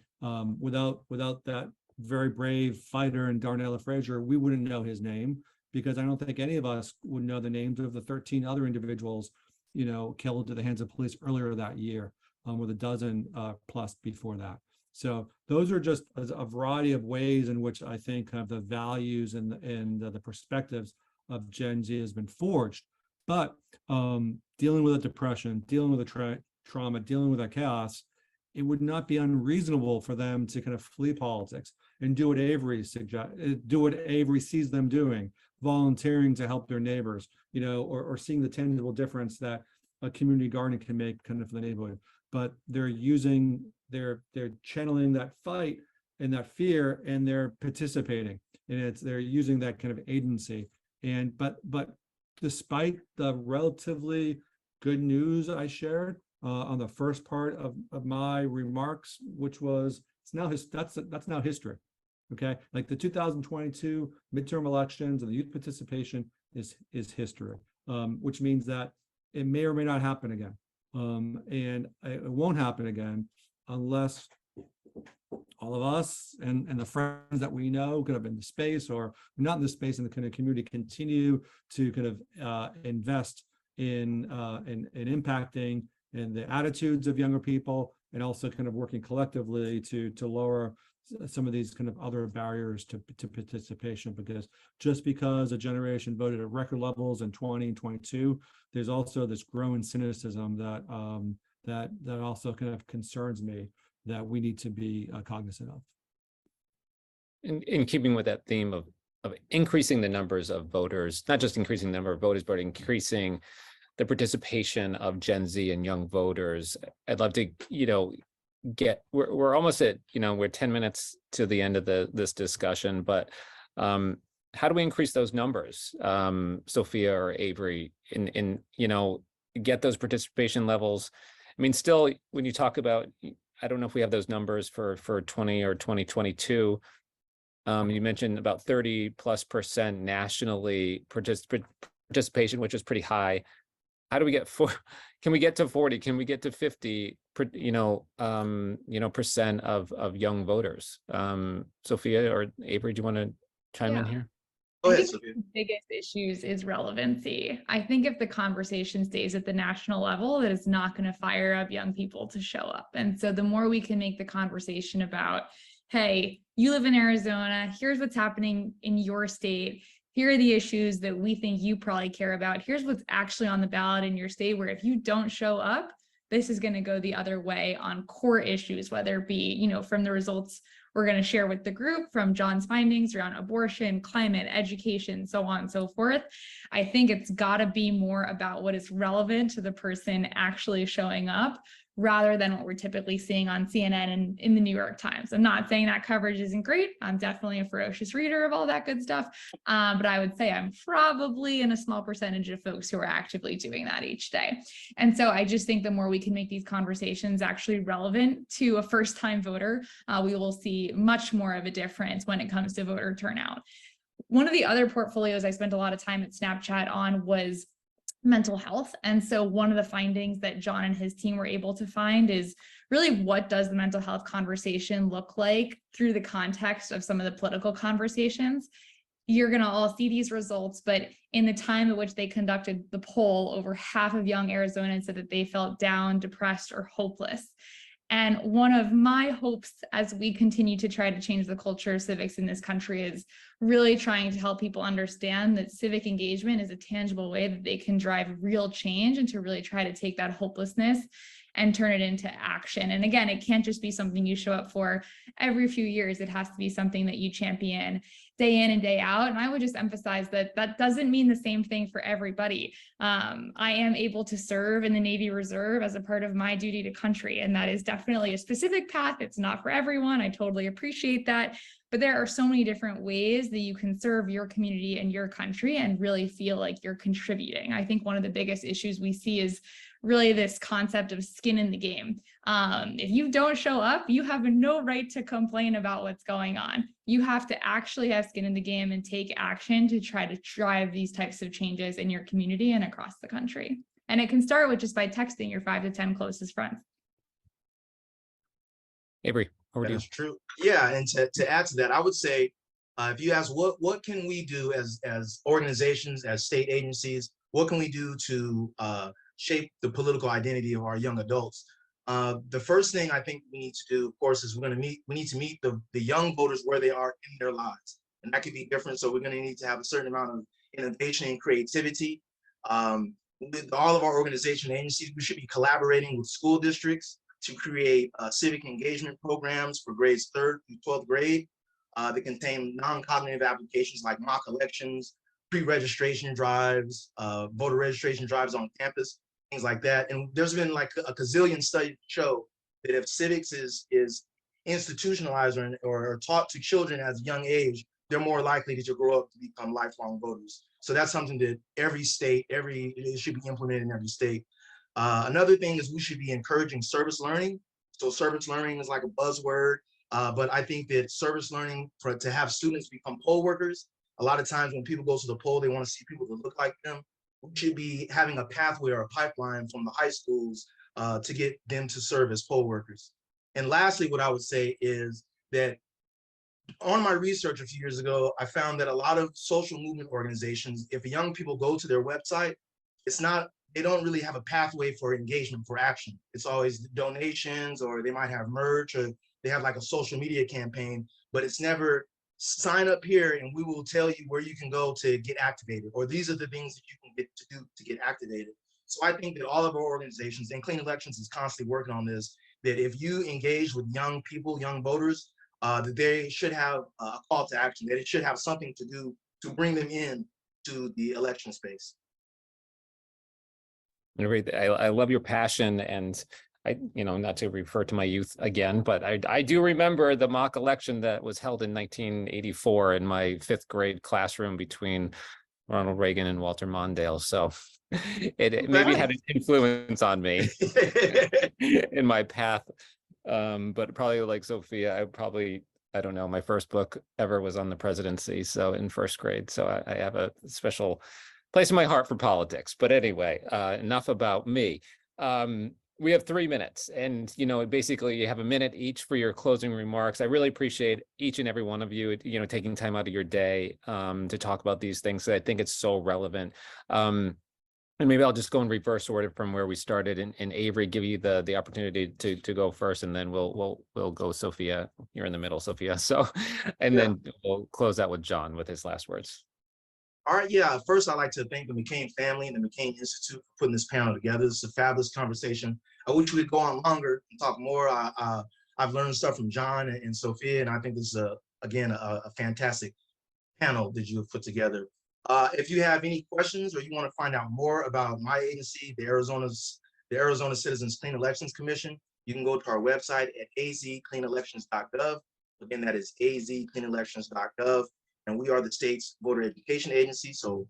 without that very brave fighter in Darnella Frazier, we wouldn't know his name, because I don't think any of us would know the names of the 13 other individuals, you know, killed at the hands of police earlier that year, with a dozen plus before that. So those are just a variety of ways in which I think kind of the values and the perspectives of Gen Z has been forged. But dealing with a depression, dealing with a trauma, dealing with a chaos, it would not be unreasonable for them to kind of flee politics and do what Avery sees them doing, volunteering to help their neighbors, you know, or seeing the tangible difference that a community garden can make kind of for the neighborhood. But they're channeling that fight and that fear, and they're participating, and they're using that kind of agency. And but despite the relatively good news I shared on the first part of my remarks, which was that's now history. Okay, like the 2022 midterm elections and the youth participation is history, which means that it may or may not happen again, and it won't happen again unless all of us and the friends that we know could have been in the space or not in the space in the kind of community continue to kind of invest in impacting in the attitudes of younger people, and also kind of working collectively to lower some of these kind of other barriers to participation. Because just because a generation voted at record levels in 20 and 22, there's also this growing cynicism that also kind of concerns me, that we need to be cognizant of. In keeping with that theme of increasing the numbers of voters, not just increasing the number of voters, but increasing the participation of Gen Z and young voters, I'd love to, you know, we're almost at, you know, we're 10 minutes to the end of this discussion, but how do we increase those numbers, Sophia or Avery, in you know, get those participation levels? I mean, still, when you talk about, I don't know if we have those numbers for 20 or 2022. You mentioned about 30+% nationally participation, which is pretty high. How do we get can we get to 40? Can we get to 50? Percent of young voters? Sophia or Avery, do you want to chime in here? Go I ahead, think Sophia. the biggest issues is relevancy. I think if the conversation stays at the national level, that it's not going to fire up young people to show up. And so the more we can make the conversation about, hey, you live in Arizona, here's what's happening in your state, here are the issues that we think you probably care about, here's what's actually on the ballot in your state, where if you don't show up, this is going to go the other way on core issues, whether it be, you know, from the results we're going to share with the group, from John's findings around abortion, climate, education, so on and so forth. I think it's got to be more about what is relevant to the person actually showing up, rather than what we're typically seeing on CNN and in the New York Times. I'm not saying that coverage isn't great. I'm definitely a ferocious reader of all that good stuff. But I would say I'm probably in a small percentage of folks who are actively doing that each day. And so I just think the more we can make these conversations actually relevant to a first-time voter, we will see much more of a difference when it comes to voter turnout. One of the other portfolios I spent a lot of time at Snapchat on was mental health. And so one of the findings that John and his team were able to find is really, what does the mental health conversation look like through the context of some of the political conversations? You're going to all see these results, but in the time at which they conducted the poll, over half of young Arizonans said that they felt down, depressed, or hopeless. And one of my hopes as we continue to try to change the culture of civics in this country is really trying to help people understand that civic engagement is a tangible way that they can drive real change, and to really try to take that hopelessness and turn it into action. And again, it can't just be something you show up for every few years. It has to be something that you champion day in and day out. And I would just emphasize that that doesn't mean the same thing for everybody. I am able to serve in the Navy Reserve as a part of my duty to country, and that is definitely a specific path. It's not for everyone. I totally appreciate that. But there are so many different ways that you can serve your community and your country and really feel like you're contributing. I think one of the biggest issues we see is really this concept of skin in the game. If you don't show up, you have no right to complain about what's going on. You have to actually have skin in the game and take action to try to drive these types of changes in your community and across the country. And it can start with just by texting your 5 to 10 closest friends. Avery, over to you. That's true. Yeah, and to add to that, I would say, if you ask what can we do as organizations, as state agencies, what can we do to shape the political identity of our young adults? The first thing I think we need to do, of course, is we need to meet the young voters where they are in their lives, and that could be different. So we're going to need to have a certain amount of innovation and creativity. With all of our organization agencies, we should be collaborating with school districts to create civic engagement programs for grades 3rd through 12th grade that contain non-cognitive applications like mock elections, pre-registration drives, voter registration drives on campus, things like that. And there's been like a gazillion studies to show that if civics is institutionalized or taught to children at a young age, they're more likely to grow up to become lifelong voters. So that's something that every state, it should be implemented in every state. Another thing is we should be encouraging service learning. So service learning is like a buzzword, but I think that service learning to have students become poll workers. A lot of times when people go to the poll, they want to see people that look like them. We should be having a pathway or a pipeline from the high schools to get them to serve as poll workers. And lastly, what I would say is that on my research a few years ago, I found that a lot of social movement organizations, if young people go to their website, they don't really have a pathway for engagement, for action. It's always donations, or they might have merch, or they have like a social media campaign, but it's never sign up here and we will tell you where you can go to get activated, or these are the things that you can get to do to get activated. So I think that all of our organizations, and Clean Elections is constantly working on this, that if you engage with young people, young voters, that they should have a call to action, that it should have something to do to bring them in to the election space. I love your passion, and not to refer to my youth again, but I do remember the mock election that was held in 1984 in my 5th grade classroom between Ronald Reagan and Walter Mondale. So it maybe had an influence on me in my path. But probably like Sophia, I don't know, my first book ever was on the presidency. So in 1st grade. So I have a special place in my heart for politics. But anyway, enough about me. We have 3 minutes, and basically you have a minute each for your closing remarks. I really appreciate each and every one of you, taking time out of your day to talk about these things. I think it's so relevant. And maybe I'll just go in reverse order from where we started, and Avery, give you the opportunity to go first, and then we'll go Sophia. You're in the middle, Sophia. So, and then we'll close out with John with his last words. All right, yeah. First, I'd like to thank the McCain family and the McCain Institute for putting this panel together. It's a fabulous conversation. I wish we could go on longer and talk more. I've learned stuff from John and Sophia, and I think this is, again, a fantastic panel that you have put together. If you have any questions or you want to find out more about my agency, the Arizona Citizens Clean Elections Commission, you can go to our website at azcleanelections.gov. Again, that is azcleanelections.gov. And we are the state's voter education agency, so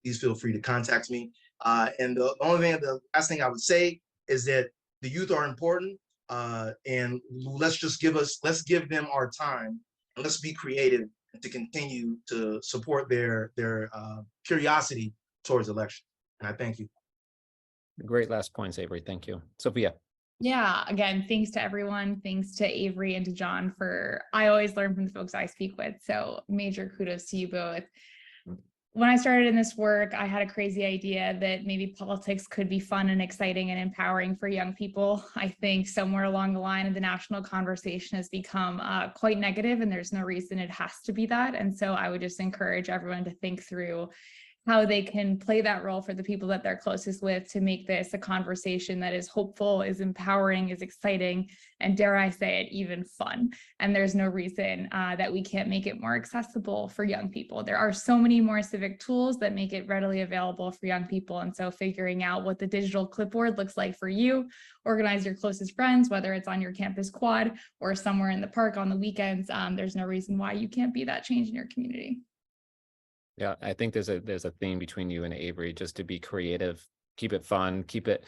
please feel free to contact me. And the last thing I would say is that the youth are important, and let's give them our time, and let's be creative to continue to support their curiosity towards election. And I thank you. Great last points, Avery. Thank you. Sophia. Yeah, again, thanks to everyone. Thanks to Avery and to John I always learn from the folks I speak with. So major kudos to you both. When I started in this work, I had a crazy idea that maybe politics could be fun and exciting and empowering for young people. I think somewhere along the line of the national conversation has become quite negative, and there's no reason it has to be that. And so I would just encourage everyone to think through how they can play that role for the people that they're closest with to make this a conversation that is hopeful, is empowering, is exciting, and dare I say it, even fun. And there's no reason that we can't make it more accessible for young people. There are so many more civic tools that make it readily available for young people. And so figuring out what the digital clipboard looks like for you, organize your closest friends, whether it's on your campus quad or somewhere in the park on the weekends, there's no reason why you can't be that change in your community. Yeah, I think there's a theme between you and Avery, just to be creative, keep it fun, keep it,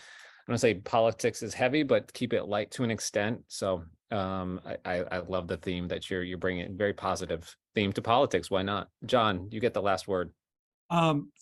I don't say politics is heavy, but keep it light to an extent. So I love the theme that you're bringing, very positive theme to politics. Why not? John, you get the last word.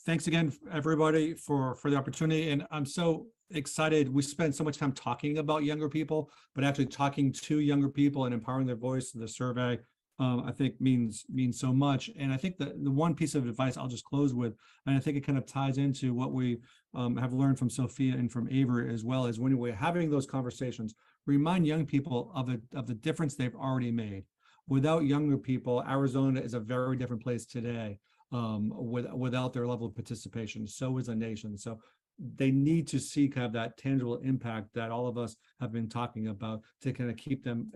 Thanks again, everybody, for the opportunity. And I'm so excited. We spend so much time talking about younger people, but actually talking to younger people and empowering their voice in the survey, I think means so much. And I think that the one piece of advice I'll just close with, and I think it kind of ties into what we have learned from Sophia and from Avery as well, is when we're having those conversations, remind young people of the difference they've already made. Without younger people, Arizona is a very different place today. Without their level of participation, so is a nation. So they need to see kind of that tangible impact that all of us have been talking about to kind of keep them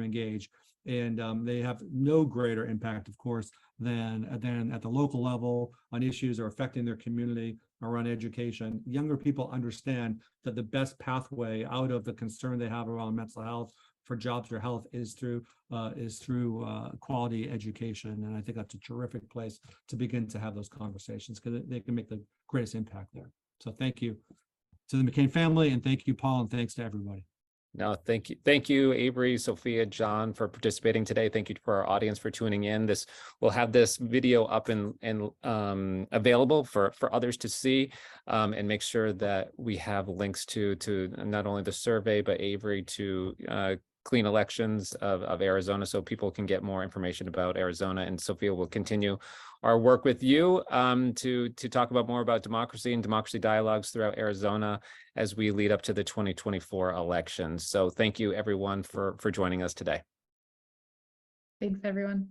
engaged. And they have no greater impact, of course, than at the local level on issues that are affecting their community around education. Younger people understand that the best pathway out of the concern they have around mental health, for jobs or health, is through quality education. And I think that's a terrific place to begin to have those conversations, because they can make the greatest impact there. So thank you to the McCain family, and thank you, Paul, and thanks to everybody. No, thank you, Avery, Sophia, John, for participating today. Thank you for our audience for tuning in. We'll have this video up and available for others to see, and make sure that we have links to not only the survey but Avery to clean elections of Arizona, so people can get more information about Arizona. And Sophia will continue our work with you to talk about more about democracy and democracy dialogues throughout Arizona as we lead up to the 2024 elections. So thank you, everyone, for joining us today. Thanks, everyone.